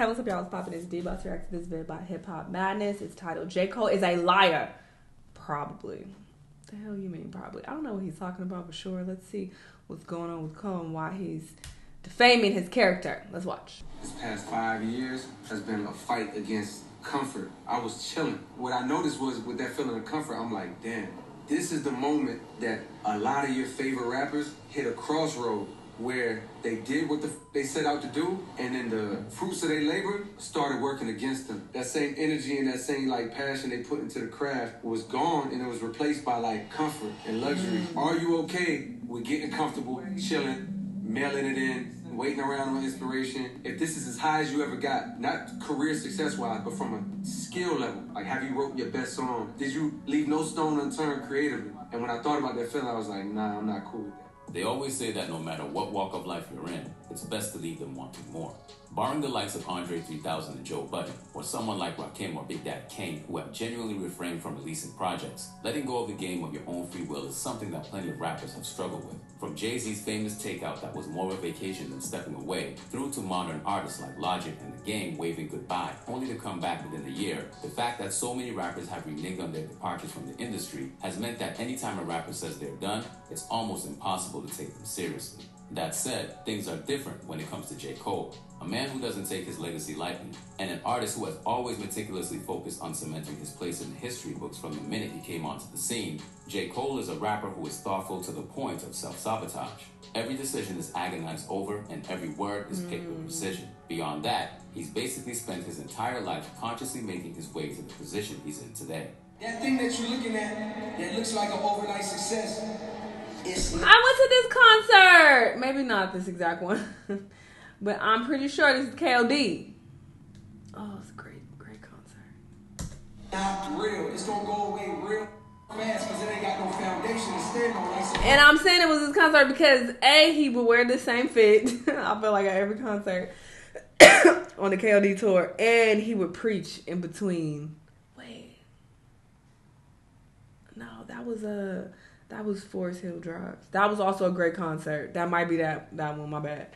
Hey, what's up, y'all? It's Poppin'. It's D about to react to this video about Hip Hop Madness. It's titled J. Cole is a Liar. Probably. The hell you mean probably? I don't know what he's talking about for sure. Let's see what's going on with Cole and why he's defaming his character. Let's watch. This past 5 years has been a fight against comfort. I was chilling. What I noticed was with that feeling of comfort, I'm like, damn, this is the moment that a lot of your favorite rappers hit a crossroad where they did what they set out to do, and then the fruits of their labor started working against them. That same energy and that same like passion they put into the craft was gone, and it was replaced by like comfort and luxury. Are you okay with getting comfortable, chilling, mailing it in, waiting around on inspiration? If this is as high as you ever got, not career success-wise, but from a skill level, like have you wrote your best song? Did you leave no stone unturned creatively? And when I thought about that feeling, I was like, nah, I'm not cool with that. They always say that no matter what walk of life you're in, it's best to leave them wanting more. Barring the likes of Andre 3000 and Joe Budden, or someone like Rakim or Big Daddy Kane, who have genuinely refrained from releasing projects, letting go of the game of your own free will is something that plenty of rappers have struggled with. From Jay-Z's famous takeout that was more of a vacation than stepping away, through to modern artists like Logic and The Game waving goodbye, only to come back within a year, the fact that so many rappers have reneged on their departures from the industry has meant that anytime a rapper says they're done, it's almost impossible to take them seriously. That said, things are different when it comes to J. Cole, a man who doesn't take his legacy lightly, and an artist who has always meticulously focused on cementing his place in the history books from the minute he came onto the scene. J. Cole is a rapper who is thoughtful to the point of self-sabotage. Every decision is agonized over, and every word is picked with precision. Beyond that, he's basically spent his entire life consciously making his way to the position he's in today. That thing that you're looking at that looks like an overnight success, I went to this concert. Maybe not this exact one. But I'm pretty sure this is KOD. Oh, it's a great concert. Not real. It's gonna go away real fast because it ain't got no foundation to stand on. Like, and I'm saying it was his concert because A, he would wear the same fit. I feel like at every concert on the KOD tour, and he would preach in between. Wait, no, that was Forest Hill Drive. That was also a great concert. That might be that one. My bad.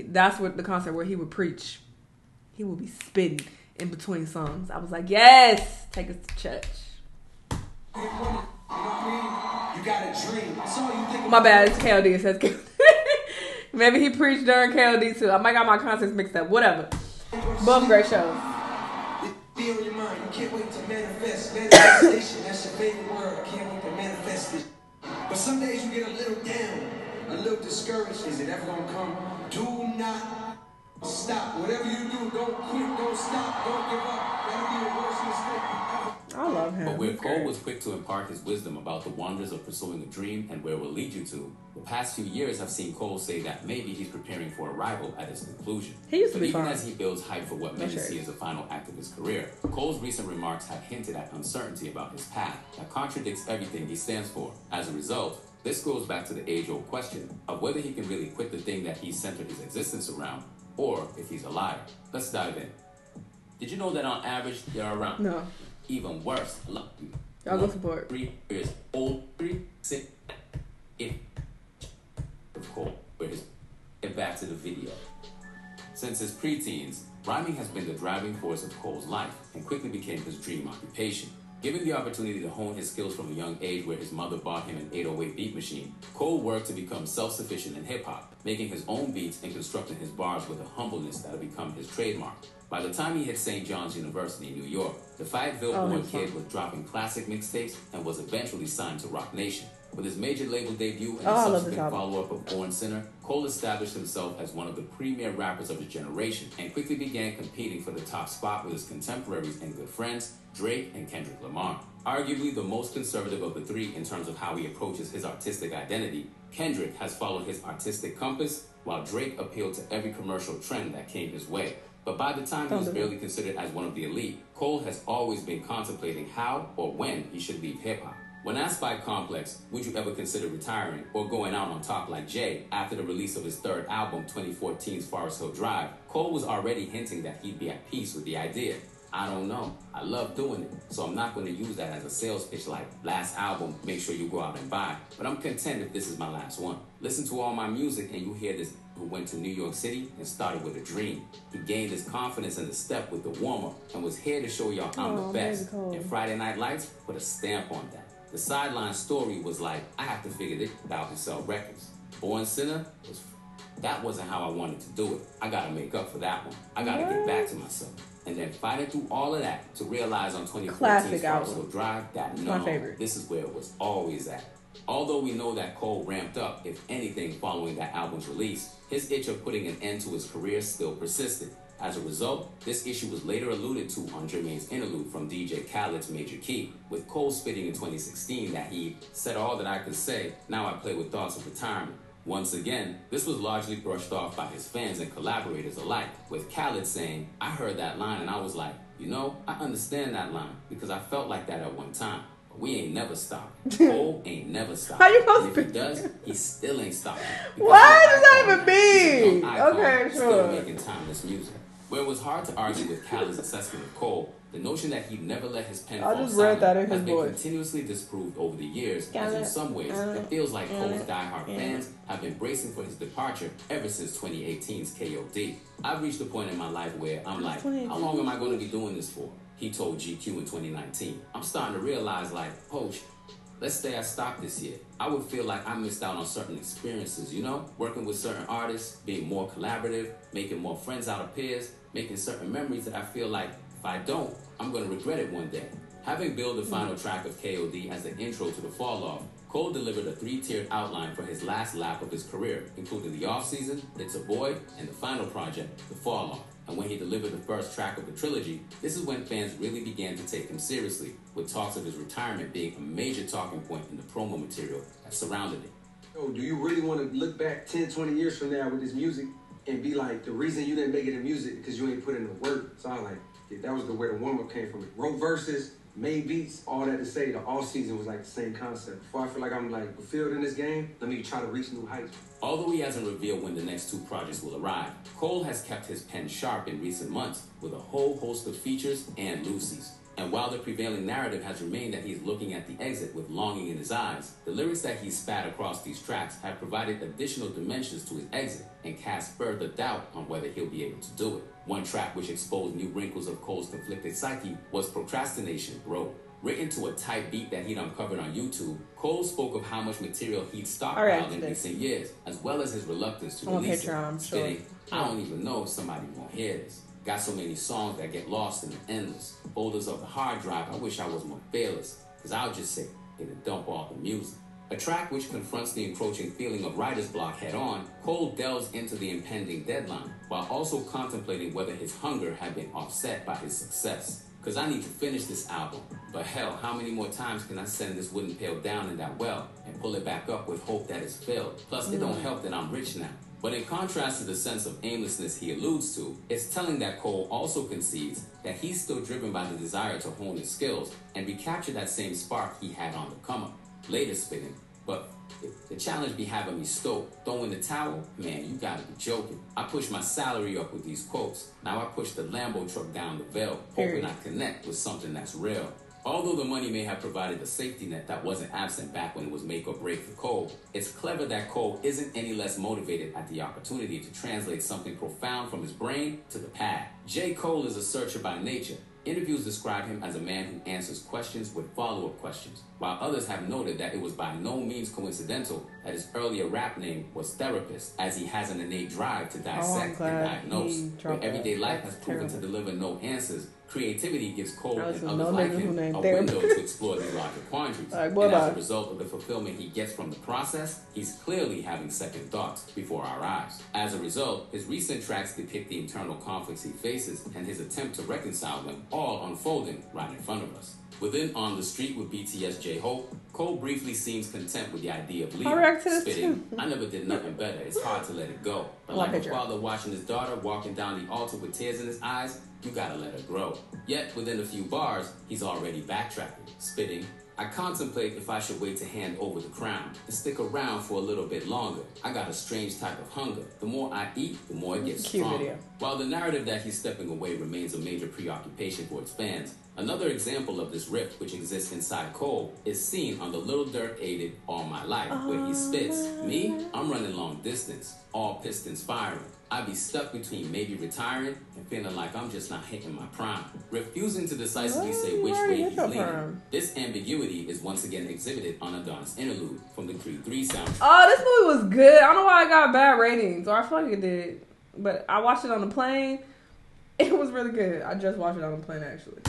That's what the concert where he would preach. He would be spitting in between songs. I was like, yes, take us to church. you know what I mean? You got a dream. That's all you think. My bad, it's KOD. It says KOD. Maybe he preached during KOD too. I might got my concerts mixed up. Whatever. Both great shows. Feel in your mind. You can't wait to manifest. Manifestation. That's your favorite word. Can't wait to manifest it. But some days you get a little down, a little discouraged. Is it ever gonna come? Do not stop. Whatever you do, don't quit, don't stop, don't give up. That'll be the worst mistake ever. I love him. But where Cole was quick to impart his wisdom about the wonders of pursuing a dream and where it will lead you to, the past few years have seen Cole say that maybe he's preparing for a rival at its conclusion. He used to but be even fine. as he builds hype for what many see as the final act of his career, Cole's recent remarks have hinted at uncertainty about his path that contradicts everything he stands for. As a result, this goes back to the age-old question of whether he can really quit the thing that he's centered his existence around, or if he's a liar. Let's dive in. Did you know that on average there are around No. even worse? Y'all go support. 3 years old, 3, 6, 8. Of Cole, where his get back to the video. Since his preteens, rhyming has been the driving force of Cole's life and quickly became his dream occupation. Given the opportunity to hone his skills from a young age where his mother bought him an 808 beat machine, Cole worked to become self-sufficient in hip-hop, making his own beats and constructing his bars with a humbleness that had become his trademark. By the time he hit St. John's University in New York, the Fayetteville-born kid was dropping classic mixtapes and was eventually signed to Roc Nation. With his major label debut and the subsequent follow-up of Born Sinner, Cole established himself as one of the premier rappers of his generation and quickly began competing for the top spot with his contemporaries and good friends, Drake and Kendrick Lamar. Arguably the most conservative of the three in terms of how he approaches his artistic identity, Kendrick has followed his artistic compass, while Drake appealed to every commercial trend that came his way. But by the time he was barely considered as one of the elite, Cole has always been contemplating how or when he should leave hip-hop. When asked by Complex, would you ever consider retiring or going out on top like Jay after the release of his third album, 2014's Forest Hill Drive, Cole was already hinting that he'd be at peace with the idea. I don't know. I love doing it, so I'm not going to use that as a sales pitch like, last album, make sure you go out and buy. But I'm content if this is my last one. Listen to all my music and you hear this who went to New York City and started with a dream. He gained his confidence in the step with the warm-up and was here to show y'all I'm the best. And Friday Night Lights put a stamp on that. The sideline story was like, I have to figure this out and sell records. Born Sinner that wasn't how I wanted to do it. I gotta make up for that one. I gotta get back to myself. And then fighting through all of that to realize on 2014's Fargo Drive that this is where it was always at. Although we know that Cole ramped up, if anything, following that album's release, his itch of putting an end to his career still persisted. As a result, this issue was later alluded to on Jermaine's interlude from DJ Khaled's Major Key, with Cole spitting in 2016 that he said all that I could say, now I play with thoughts of retirement. Once again, this was largely brushed off by his fans and collaborators alike, with Khaled saying, I heard that line and I was like, you know, I understand that line because I felt like that at one time. But we ain't never stopped. Cole ain't never stopped. How you supposed and if he does, he still ain't stopping. What does that even mean? Okay, sure. Still making timeless music. Where it was hard to argue with Khaled's assessment of Cole, the notion that he'd never let his pen fall silent has been continuously disproved over the years, as in some ways, it feels like Cole's diehard fans have been bracing for his departure ever since 2018's KOD. I've reached a point in my life where I'm like, how long am I going to be doing this for? He told GQ in 2019. I'm starting to realize, like, Poach, let's say I stopped this year. I would feel like I missed out on certain experiences, you know? Working with certain artists, being more collaborative, making more friends out of peers, making certain memories that I feel like if I don't, I'm going to regret it one day. Having billed the final track of KOD as the intro to the Fall Off, Cole delivered a 3-tiered outline for his last lap of his career, including the off-season, It's a Boy, and the final project, The Fall Off. And when he delivered the first track of the trilogy, this is when fans really began to take him seriously, with talks of his retirement being a major talking point in the promo material that surrounded it. Yo, do you really want to look back 10, 20 years from now with this music and be like, the reason you didn't make it in music because you ain't put in the work? So I was like, yeah, that was where the warm-up came from. Wrote verses, made beats, all that to say the off-season was like the same concept. Before I feel like I'm like fulfilled in this game, let me try to reach new heights. Although he hasn't revealed when the next 2 projects will arrive, Cole has kept his pen sharp in recent months with a whole host of features and loosies. And while the prevailing narrative has remained that he's looking at the exit with longing in his eyes, the lyrics that he's spat across these tracks have provided additional dimensions to his exit and cast further doubt on whether he'll be able to do it. One track which exposed new wrinkles of Cole's conflicted psyche was Procrastination, Bro. Written to a tight beat that he'd uncovered on YouTube, Cole spoke of how much material he'd stockpiled in recent years, as well as his reluctance to release it, stating, I don't even know if somebody won't hear this. Got so many songs that get lost in the endless folders of the hard drive. I wish I was more fearless, because I'll just say, get a dump all the music. A track which confronts the encroaching feeling of writer's block head on, Cole delves into the impending deadline, while also contemplating whether his hunger had been offset by his success. Because I need to finish this album, but hell, how many more times can I send this wooden pail down in that well and pull it back up with hope that it's filled? Plus, it don't help that I'm rich now. But in contrast to the sense of aimlessness he alludes to, it's telling that Cole also concedes that he's still driven by the desire to hone his skills and recapture that same spark he had on the come-up. Later spitting, but if the challenge be having me stoked, throwing the towel, man, you gotta be joking. I push my salary up with these quotes. Now I push the Lambo truck down the veil, hoping I connect with something that's real. Although the money may have provided a safety net that wasn't absent back when it was make or break for Cole, it's clever that Cole isn't any less motivated at the opportunity to translate something profound from his brain to the pad. J. Cole is a searcher by nature. Interviews describe him as a man who answers questions with follow-up questions, while others have noted that it was by no means coincidental that his earlier rap name was Therapist, as he has an innate drive to dissect and diagnose. Where everyday life has proven to deliver no answers, creativity gives Cole and others like him a window to explore these larger quandaries. And as a result of the fulfillment he gets from the process, he's clearly having second thoughts before our eyes. As a result, his recent tracks depict the internal conflicts he faces and his attempt to reconcile them, all unfolding right in front of us. Within On the Street with BTS J-Hope, Cole briefly seems content with the idea of I leaving, react to this spitting, too. I never did nothing better. It's hard to let it go. But One like a picture. father watching his daughter walking down the altar with tears in his eyes, you gotta let her grow. Yet, within a few bars, he's already backtracking, spitting. I contemplate if I should wait to hand over the crown and stick around for a little bit longer. I got a strange type of hunger. The more I eat, the more it gets Cute stronger. video. While the narrative that he's stepping away remains a major preoccupation for its fans, another example of this rift which exists inside Cole is seen on the Lil Durk-aided All My Life, where he spits, "Me, I'm running long distance, all pistons firing. I be stuck between maybe retiring and feeling like I'm just not hitting my prime." Refusing to decisively say which Where way you he's get your leaning, prime? this ambiguity is once again exhibited on Adon's interlude from the Creed 3 soundtrack. Oh, this movie was good. I don't know why it got bad ratings, or I feel like it did. But I watched it on the plane. It was really good. I just watched it on the plane, actually.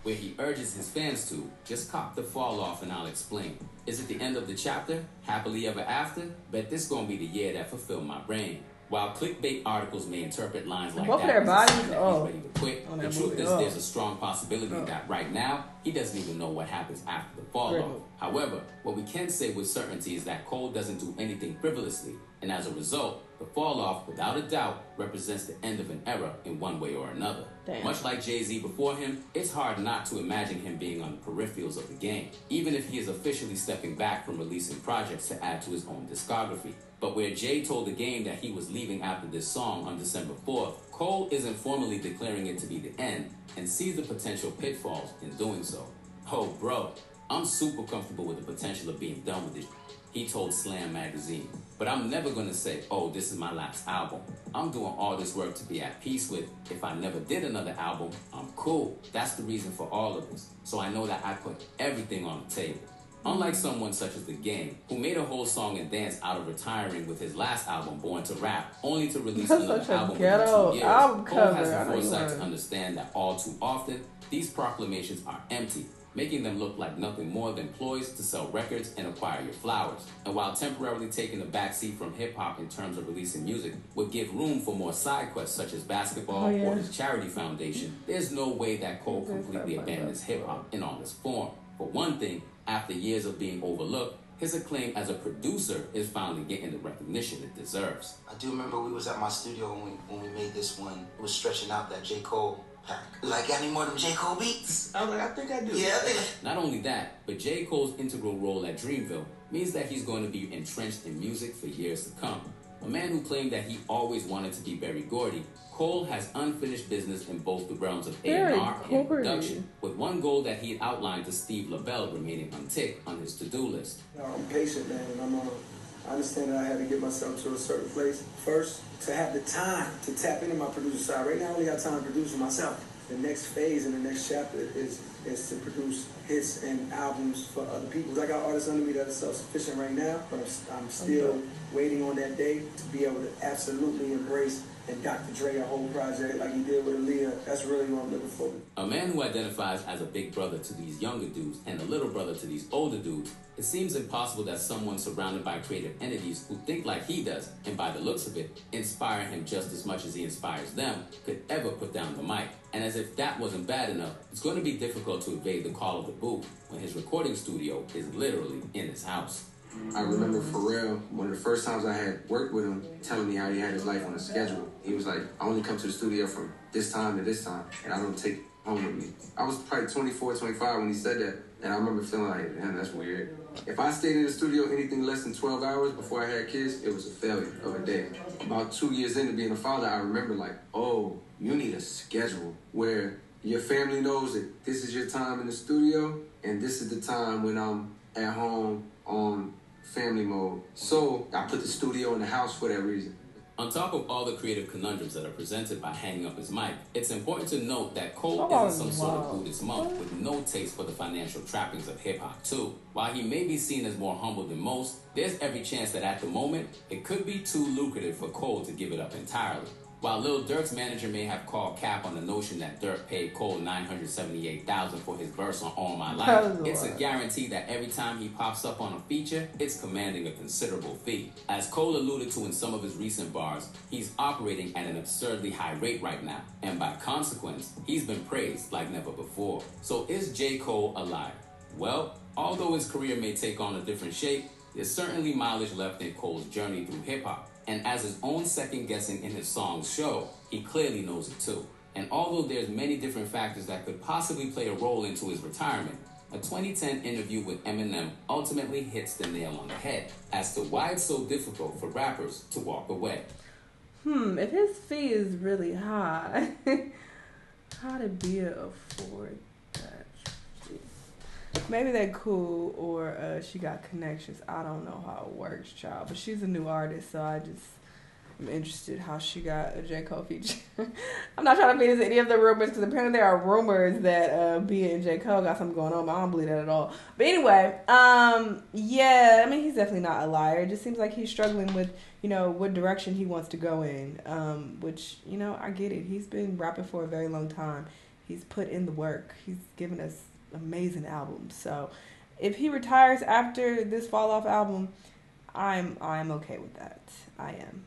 Where he urges his fans to just cop the fall off and I'll explain. Is it the end of the chapter? Happily ever after? Bet this gonna be the year that fulfilled my reign. While clickbait articles may interpret lines like Both of that their as a bodies, sign that he's ready to quit, on the that truth movie, is there's a strong possibility that right now he doesn't even know what happens after the fall Great off. movie. However, what we can say with certainty is that Cole doesn't do anything frivolously, and as a result, the fall off, without a doubt, represents the end of an era in one way or another. Damn. Much like Jay-Z before him, it's hard not to imagine him being on the peripherals of the game, even if he is officially stepping back from releasing projects to add to his own discography. But where Jay told the game that he was leaving after this song on December 4th, Cole isn't formally declaring it to be the end and sees the potential pitfalls in doing so. "Oh, bro, I'm super comfortable with the potential of being done with it," he told Slam magazine. "But I'm never gonna say, oh, this is my last album. I'm doing all this work to be at peace with. If I never did another album, I'm cool. That's the reason for all of this. So I know that I put everything on the table." Unlike someone such as The Game, who made a whole song and dance out of retiring with his last album, Born to Rap, only to release That's another such a album ghetto within 2 years, album Cole has cover. I the know you foresight are. to understand that all too often, these proclamations are empty, making them look like nothing more than ploys to sell records and acquire your flowers. And while temporarily taking a backseat from hip-hop in terms of releasing music would give room for more side quests such as basketball or his charity foundation, there's no way that Cole completely abandons hip-hop in all its form. For one thing, after years of being overlooked, his acclaim as a producer is finally getting the recognition it deserves. I do remember we was at my studio when we made this one. It was stretching out that J. Cole pack. Like, got any more of them J. Cole beats? I was like, I think I do. Yeah, I think. Not only that, but J. Cole's integral role at Dreamville means that he's going to be entrenched in music for years to come. A man who claimed that he always wanted to be Berry Gordy, Cole has unfinished business in both the realms of A&R and production, with one goal that he had outlined to Steve LaBelle remaining unticked on his to-do list. I'm patient, man, and I understand that I had to get myself to a certain place first to have the time to tap into my producer side. Right now, I only got time to produce for myself. The next phase and the next chapter is to produce hits and albums for other people. I got artists under me that are self-sufficient right now, but I'm still waiting on that day to be able to absolutely embrace and Dr. Dre a whole project like he did with Aaliyah. That's really what I'm looking for. A man who identifies as a big brother to these younger dudes and a little brother to these older dudes, it seems impossible that someone surrounded by creative entities who think like he does, and by the looks of it, inspire him just as much as he inspires them, could ever put down the mic. And as if that wasn't bad enough, it's going to be difficult to evade the call of the booth when his recording studio is literally in his house. I remember Pharrell, one of the first times I had worked with him, telling me how he had his life on a schedule. He was like, I only come to the studio from this time to this time, and I don't take home with me. I was probably 24, 25 when he said that, and I remember feeling like, man, that's weird. If I stayed in the studio anything less than 12 hours before I had kids, it was a failure of a day. About 2 years into being a father, I remember like, oh, you need a schedule where your family knows that this is your time in the studio, and this is the time when I'm at home on family mode. So I put the studio in the house for that reason. On top of all the creative conundrums that are presented by hanging up his mic, it's important to note that Cole isn't some sort of Buddhist monk with no taste for the financial trappings of hip-hop too. While he may be seen as more humble than most, there's every chance that at the moment, it could be too lucrative for Cole to give it up entirely. While Lil Durk's manager may have called cap on the notion that Durk paid Cole $978,000 for his verse on All My Life, it's a guarantee that every time he pops up on a feature, it's commanding a considerable fee. As Cole alluded to in some of his recent bars, he's operating at an absurdly high rate right now, and by consequence, he's been praised like never before. So is J. Cole a liar? Well, Although his career may take on a different shape, there's certainly mileage left in Cole's journey through hip-hop. And as his own second-guessing in his songs show, he clearly knows it too. And although there's many different factors that could possibly play a role into his retirement, a 2010 interview with Eminem ultimately hits the nail on the head as to why it's so difficult for rappers to walk away. If his fee is really high, how did Bia afford that? Maybe they're cool or she got connections. I don't know how it works, child. But she's a new artist, so I'm interested how she got a J. Cole feature. I'm not trying to feed into any of the rumors because apparently there are rumors that Bia and J. Cole got something going on, but I don't believe that at all. But anyway, yeah, I mean, he's definitely not a liar. It just seems like he's struggling with, what direction he wants to go in, which, I get it. He's been rapping for a very long time. He's put in the work. He's given us amazing albums. So if he retires after this Fall Off album, I'm okay with that. I am.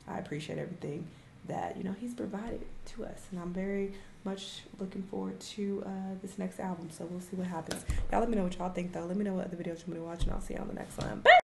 I appreciate everything that, he's provided to us. And I'm very much looking forward to this next album. So we'll see what happens. Y'all let me know what y'all think, though. Let me know what other videos you want me to watch, and I'll see you on the next one. Bye!